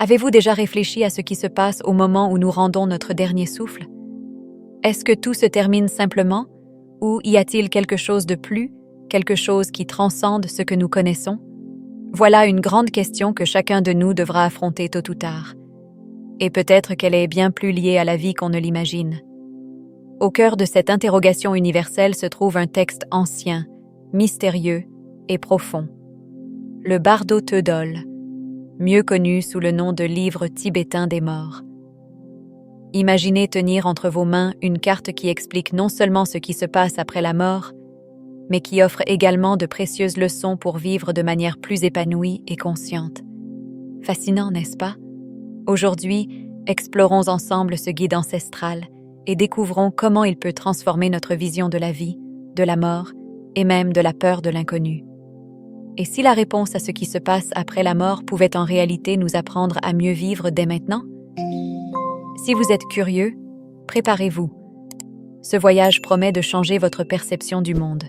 Avez-vous déjà réfléchi à ce qui se passe au moment où nous rendons notre dernier souffle? Est-ce que tout se termine simplement, ou y a-t-il quelque chose de plus, quelque chose qui transcende ce que nous connaissons? Voilà une grande question que chacun de nous devra affronter tôt ou tard. Et peut-être qu'elle est bien plus liée à la vie qu'on ne l'imagine. Au cœur de cette interrogation universelle se trouve un texte ancien, mystérieux et profond. Le Bardo Thodol, mieux connu sous le nom de livre tibétain des morts. Imaginez tenir entre vos mains une carte qui explique non seulement ce qui se passe après la mort, mais qui offre également de précieuses leçons pour vivre de manière plus épanouie et consciente. Fascinant, n'est-ce pas? Aujourd'hui, explorons ensemble ce guide ancestral et découvrons comment il peut transformer notre vision de la vie, de la mort et même de la peur de l'inconnu. Et si la réponse à ce qui se passe après la mort pouvait en réalité nous apprendre à mieux vivre dès maintenant? Si vous êtes curieux, préparez-vous. Ce voyage promet de changer votre perception du monde.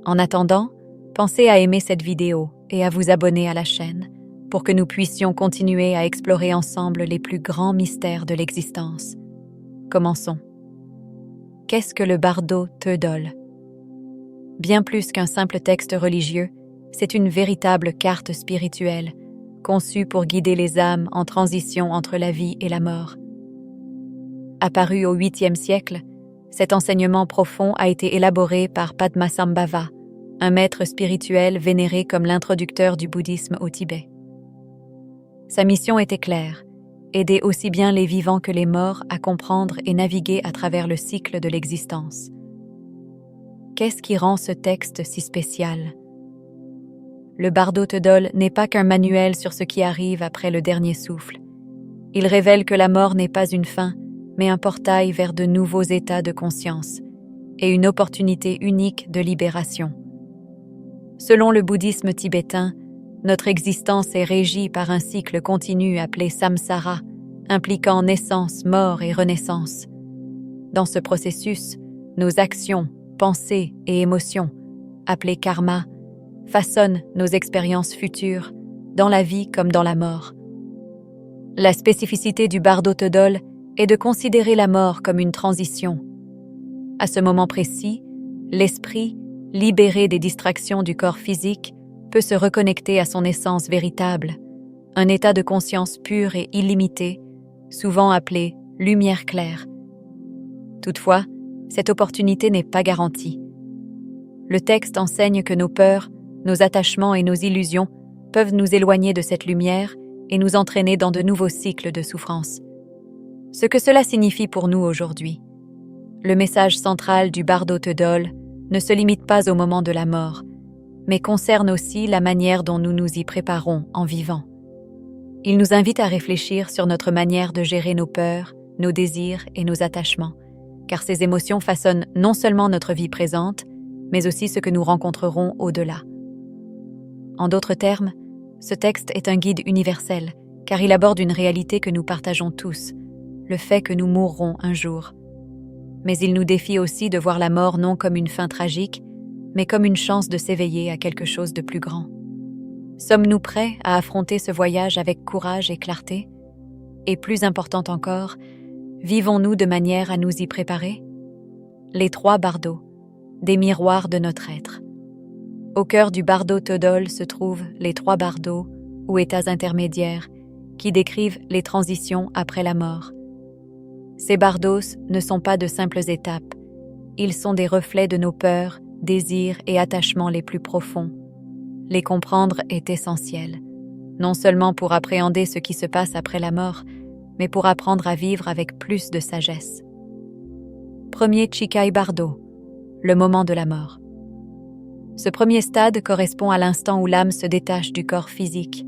En attendant, pensez à aimer cette vidéo et à vous abonner à la chaîne pour que nous puissions continuer à explorer ensemble les plus grands mystères de l'existence. Commençons. Qu'est-ce que le Bardo Thodol? Bien plus qu'un simple texte religieux, c'est une véritable carte spirituelle, conçue pour guider les âmes en transition entre la vie et la mort. Apparu au 8e siècle, cet enseignement profond a été élaboré par Padmasambhava, un maître spirituel vénéré comme l'introducteur du bouddhisme au Tibet. Sa mission était claire, aider aussi bien les vivants que les morts à comprendre et naviguer à travers le cycle de l'existence. Qu'est-ce qui rend ce texte si spécial? Le Bardo Thodol n'est pas qu'un manuel sur ce qui arrive après le dernier souffle. Il révèle que la mort n'est pas une fin, mais un portail vers de nouveaux états de conscience et une opportunité unique de libération. Selon le bouddhisme tibétain, notre existence est régie par un cycle continu appelé samsara, impliquant naissance, mort et renaissance. Dans ce processus, nos actions, pensées et émotions, appelées karma, façonnent nos expériences futures, dans la vie comme dans la mort. La spécificité du Bardo Thodol est de considérer la mort comme une transition. À ce moment précis, l'esprit, libéré des distractions du corps physique, peut se reconnecter à son essence véritable, un état de conscience pure et illimité, souvent appelé « lumière claire ». Toutefois, cette opportunité n'est pas garantie. Le texte enseigne que nos peurs, nos attachements et nos illusions peuvent nous éloigner de cette lumière et nous entraîner dans de nouveaux cycles de souffrance. Ce que cela signifie pour nous aujourd'hui. Le message central du Bardo Thodol ne se limite pas au moment de la mort, mais concerne aussi la manière dont nous nous y préparons en vivant. Il nous invite à réfléchir sur notre manière de gérer nos peurs, nos désirs et nos attachements, car ces émotions façonnent non seulement notre vie présente, mais aussi ce que nous rencontrerons au-delà. En d'autres termes, ce texte est un guide universel, car il aborde une réalité que nous partageons tous, le fait que nous mourrons un jour. Mais il nous défie aussi de voir la mort non comme une fin tragique, mais comme une chance de s'éveiller à quelque chose de plus grand. Sommes-nous prêts à affronter ce voyage avec courage et clarté? Et plus important encore, vivons-nous de manière à nous y préparer? Les 3 bardos, des miroirs de notre être. Au cœur du Bardo Thodol se trouvent les 3 bardos, ou états intermédiaires, qui décrivent les transitions après la mort. Ces bardos ne sont pas de simples étapes, ils sont des reflets de nos peurs, désirs et attachements les plus profonds. Les comprendre est essentiel, non seulement pour appréhender ce qui se passe après la mort, mais pour apprendre à vivre avec plus de sagesse. Premier Chikai Bardo, le moment de la mort. Ce premier stade correspond à l'instant où l'âme se détache du corps physique.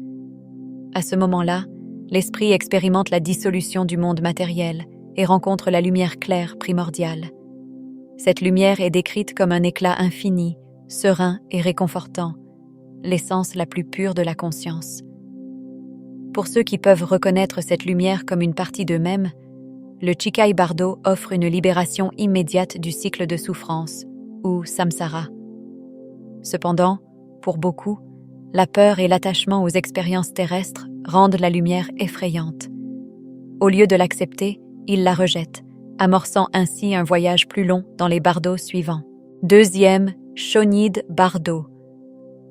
À ce moment-là, l'esprit expérimente la dissolution du monde matériel et rencontre la lumière claire primordiale. Cette lumière est décrite comme un éclat infini, serein et réconfortant, l'essence la plus pure de la conscience. Pour ceux qui peuvent reconnaître cette lumière comme une partie d'eux-mêmes, le Chikai Bardo offre une libération immédiate du cycle de souffrance, ou samsara. Cependant, pour beaucoup, la peur et l'attachement aux expériences terrestres rendent la lumière effrayante. Au lieu de l'accepter, il la rejette, amorçant ainsi un voyage plus long dans les bardeaux suivants. Deuxième, Shonid Bardo,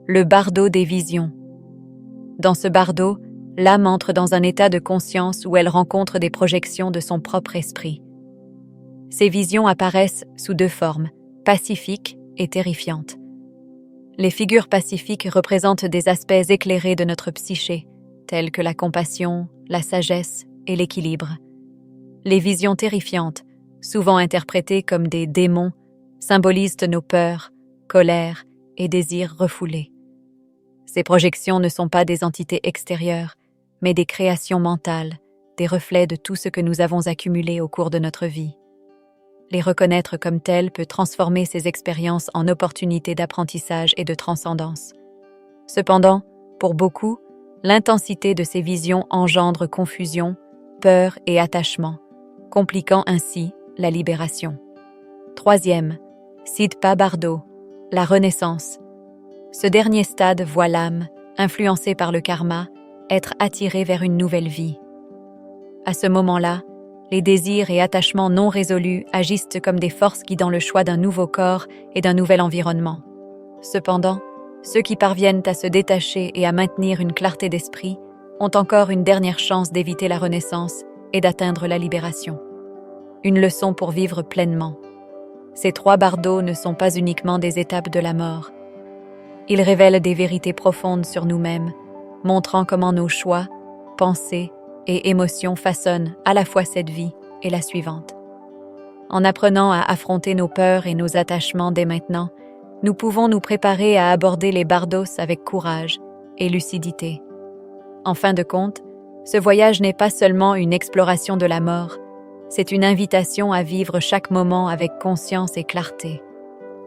le bardeau des visions. Dans ce bardeau, l'âme entre dans un état de conscience où elle rencontre des projections de son propre esprit. Ces visions apparaissent sous deux formes, pacifiques et terrifiantes. Les figures pacifiques représentent des aspects éclairés de notre psyché, tels que la compassion, la sagesse et l'équilibre. Les visions terrifiantes, souvent interprétées comme des démons, symbolisent nos peurs, colères et désirs refoulés. Ces projections ne sont pas des entités extérieures, mais des créations mentales, des reflets de tout ce que nous avons accumulé au cours de notre vie. Les reconnaître comme telles peut transformer ces expériences en opportunités d'apprentissage et de transcendance. Cependant, pour beaucoup, l'intensité de ces visions engendre confusion, peur et attachement, compliquant ainsi la libération. Troisième, Sidpa Bardo, la renaissance. Ce dernier stade voit l'âme, influencée par le karma, être attirée vers une nouvelle vie. À ce moment-là, les désirs et attachements non résolus agissent comme des forces guidant le choix d'un nouveau corps et d'un nouvel environnement. Cependant, ceux qui parviennent à se détacher et à maintenir une clarté d'esprit ont encore une dernière chance d'éviter la renaissance et d'atteindre la libération. Une leçon pour vivre pleinement. Ces trois bardeaux ne sont pas uniquement des étapes de la mort. Ils révèlent des vérités profondes sur nous-mêmes, montrant comment nos choix, pensées et émotions façonnent à la fois cette vie et la suivante. En apprenant à affronter nos peurs et nos attachements dès maintenant, nous pouvons nous préparer à aborder les bardos avec courage et lucidité. En fin de compte, ce voyage n'est pas seulement une exploration de la mort, c'est une invitation à vivre chaque moment avec conscience et clarté.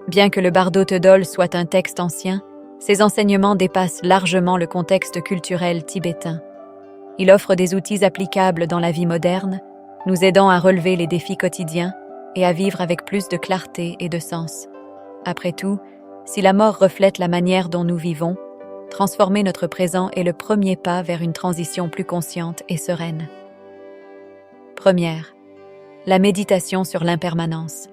Bien que le Bardo Todol soit un texte ancien, ses enseignements dépassent largement le contexte culturel tibétain. Il offre des outils applicables dans la vie moderne, nous aidant à relever les défis quotidiens et à vivre avec plus de clarté et de sens. Après tout, si la mort reflète la manière dont nous vivons, transformer notre présent est le premier pas vers une transition plus consciente et sereine. Première, la méditation sur l'impermanence.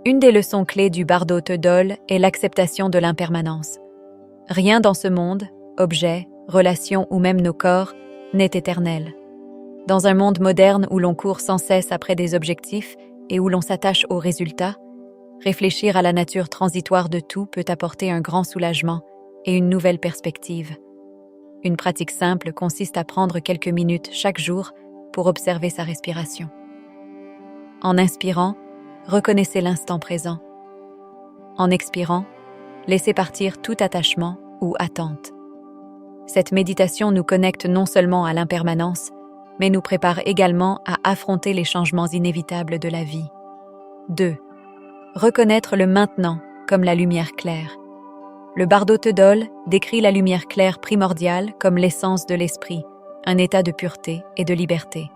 Une des leçons clés du Bardo Todol est l'acceptation de l'impermanence. Rien dans ce monde, objet, relation ou même nos corps, n'est éternel. Dans un monde moderne où l'on court sans cesse après des objectifs et où l'on s'attache aux résultats, réfléchir à la nature transitoire de tout peut apporter un grand soulagement et une nouvelle perspective. Une pratique simple consiste à prendre quelques minutes chaque jour pour observer sa respiration. En inspirant, reconnaissez l'instant présent. En expirant, laissez partir tout attachement ou attente. Cette méditation nous connecte non seulement à l'impermanence, mais nous prépare également à affronter les changements inévitables de la vie. 2. Reconnaître le maintenant comme la lumière claire. Le Bardo Todol décrit la lumière claire primordiale comme l'essence de l'esprit, un état de pureté et de liberté.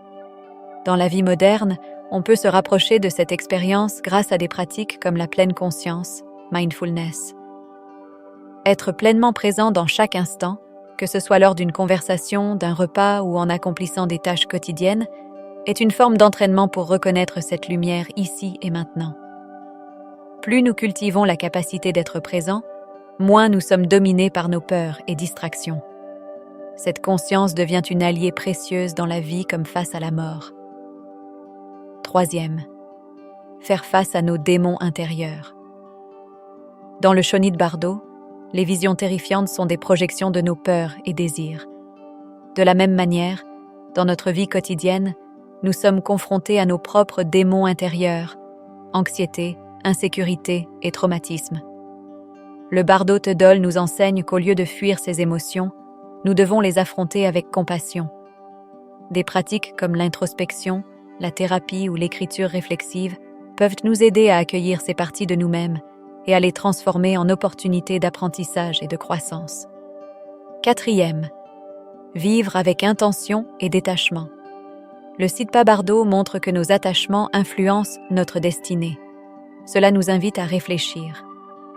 Dans la vie moderne, on peut se rapprocher de cette expérience grâce à des pratiques comme la pleine conscience, mindfulness. Être pleinement présent dans chaque instant, que ce soit lors d'une conversation, d'un repas ou en accomplissant des tâches quotidiennes, est une forme d'entraînement pour reconnaître cette lumière ici et maintenant. Plus nous cultivons la capacité d'être présents, moins nous sommes dominés par nos peurs et distractions. Cette conscience devient une alliée précieuse dans la vie comme face à la mort. Troisième, faire face à nos démons intérieurs. Dans le Shonid Bardo, les visions terrifiantes sont des projections de nos peurs et désirs. De la même manière, dans notre vie quotidienne, nous sommes confrontés à nos propres démons intérieurs, anxiété, insécurité et traumatisme. Le Bardo Todol nous enseigne qu'au lieu de fuir ces émotions, nous devons les affronter avec compassion. Des pratiques comme l'introspection, la thérapie ou l'écriture réflexive peuvent nous aider à accueillir ces parties de nous-mêmes et à les transformer en opportunités d'apprentissage et de croissance. Quatrième, vivre avec intention et détachement. Le Sidpa Bardo montre que nos attachements influencent notre destinée. Cela nous invite à réfléchir.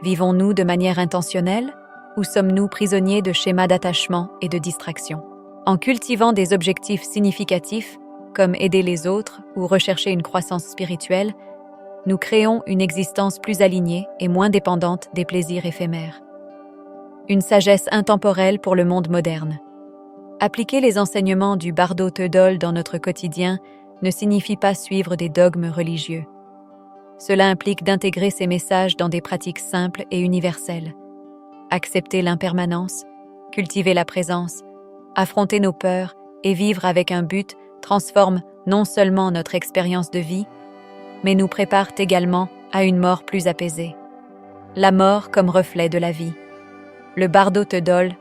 Vivons-nous de manière intentionnelle ou sommes-nous prisonniers de schémas d'attachement et de distraction? En cultivant des objectifs significatifs, comme aider les autres ou rechercher une croissance spirituelle, nous créons une existence plus alignée et moins dépendante des plaisirs éphémères. Une sagesse intemporelle pour le monde moderne. Appliquer les enseignements du Bardo Thodol dans notre quotidien ne signifie pas suivre des dogmes religieux. Cela implique d'intégrer ces messages dans des pratiques simples et universelles. Accepter l'impermanence, cultiver la présence, affronter nos peurs et vivre avec un but transforme non seulement notre expérience de vie, mais nous prépare également à une mort plus apaisée. La mort comme reflet de la vie. Le Bardo Thodol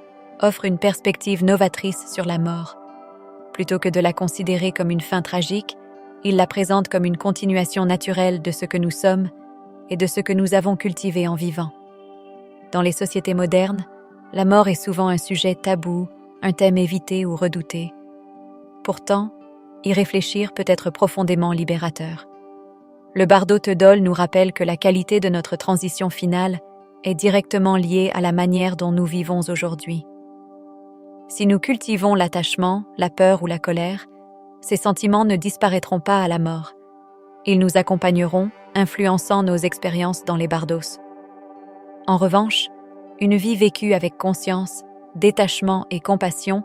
offre une perspective novatrice sur la mort. Plutôt que de la considérer comme une fin tragique, il la présente comme une continuation naturelle de ce que nous sommes et de ce que nous avons cultivé en vivant. Dans les sociétés modernes, la mort est souvent un sujet tabou, un thème évité ou redouté. Pourtant, y réfléchir peut être profondément libérateur. Le Bardo Thodol nous rappelle que la qualité de notre transition finale est directement liée à la manière dont nous vivons aujourd'hui. Si nous cultivons l'attachement, la peur ou la colère, ces sentiments ne disparaîtront pas à la mort. Ils nous accompagneront, influençant nos expériences dans les bardos. En revanche, une vie vécue avec conscience, détachement et compassion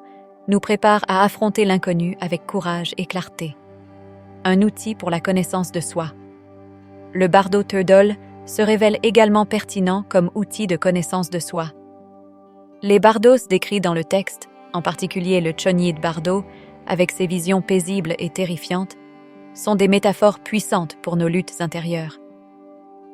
nous prépare à affronter l'inconnu avec courage et clarté. Un outil pour la connaissance de soi. Le Bardo Thodol se révèle également pertinent comme outil de connaissance de soi. Les bardos décrits dans le texte, en particulier le Chonyid Bardo, avec ses visions paisibles et terrifiantes, sont des métaphores puissantes pour nos luttes intérieures.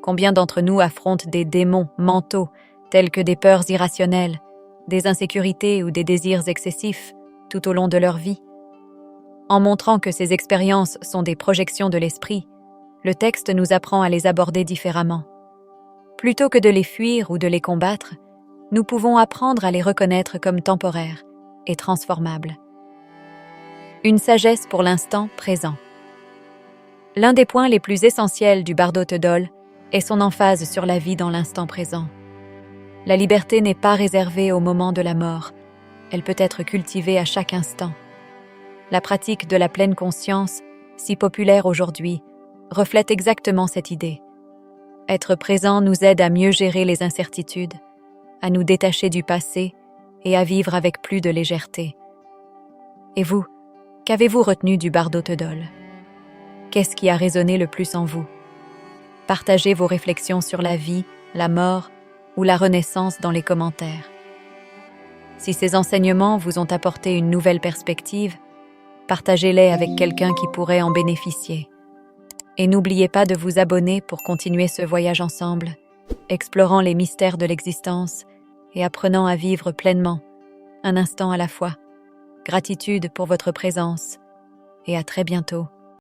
Combien d'entre nous affrontent des démons mentaux, tels que des peurs irrationnelles, des insécurités ou des désirs excessifs, tout au long de leur vie? En montrant que ces expériences sont des projections de l'esprit, le texte nous apprend à les aborder différemment. Plutôt que de les fuir ou de les combattre, nous pouvons apprendre à les reconnaître comme temporaires et transformables. Une sagesse pour l'instant présent. L'un des points les plus essentiels du Bardo Thodol est son emphase sur la vie dans l'instant présent. La liberté n'est pas réservée au moment de la mort, elle peut être cultivée à chaque instant. La pratique de la pleine conscience, si populaire aujourd'hui, reflète exactement cette idée. Être présent nous aide à mieux gérer les incertitudes, à nous détacher du passé et à vivre avec plus de légèreté. Et vous, qu'avez-vous retenu du Bardo Thodol? Qu'est-ce qui a résonné le plus en vous? Partagez vos réflexions sur la vie, la mort ou la renaissance dans les commentaires. Si ces enseignements vous ont apporté une nouvelle perspective, partagez-les avec quelqu'un qui pourrait en bénéficier. Et n'oubliez pas de vous abonner pour continuer ce voyage ensemble, explorant les mystères de l'existence et apprenant à vivre pleinement, un instant à la fois. Gratitude pour votre présence et à très bientôt.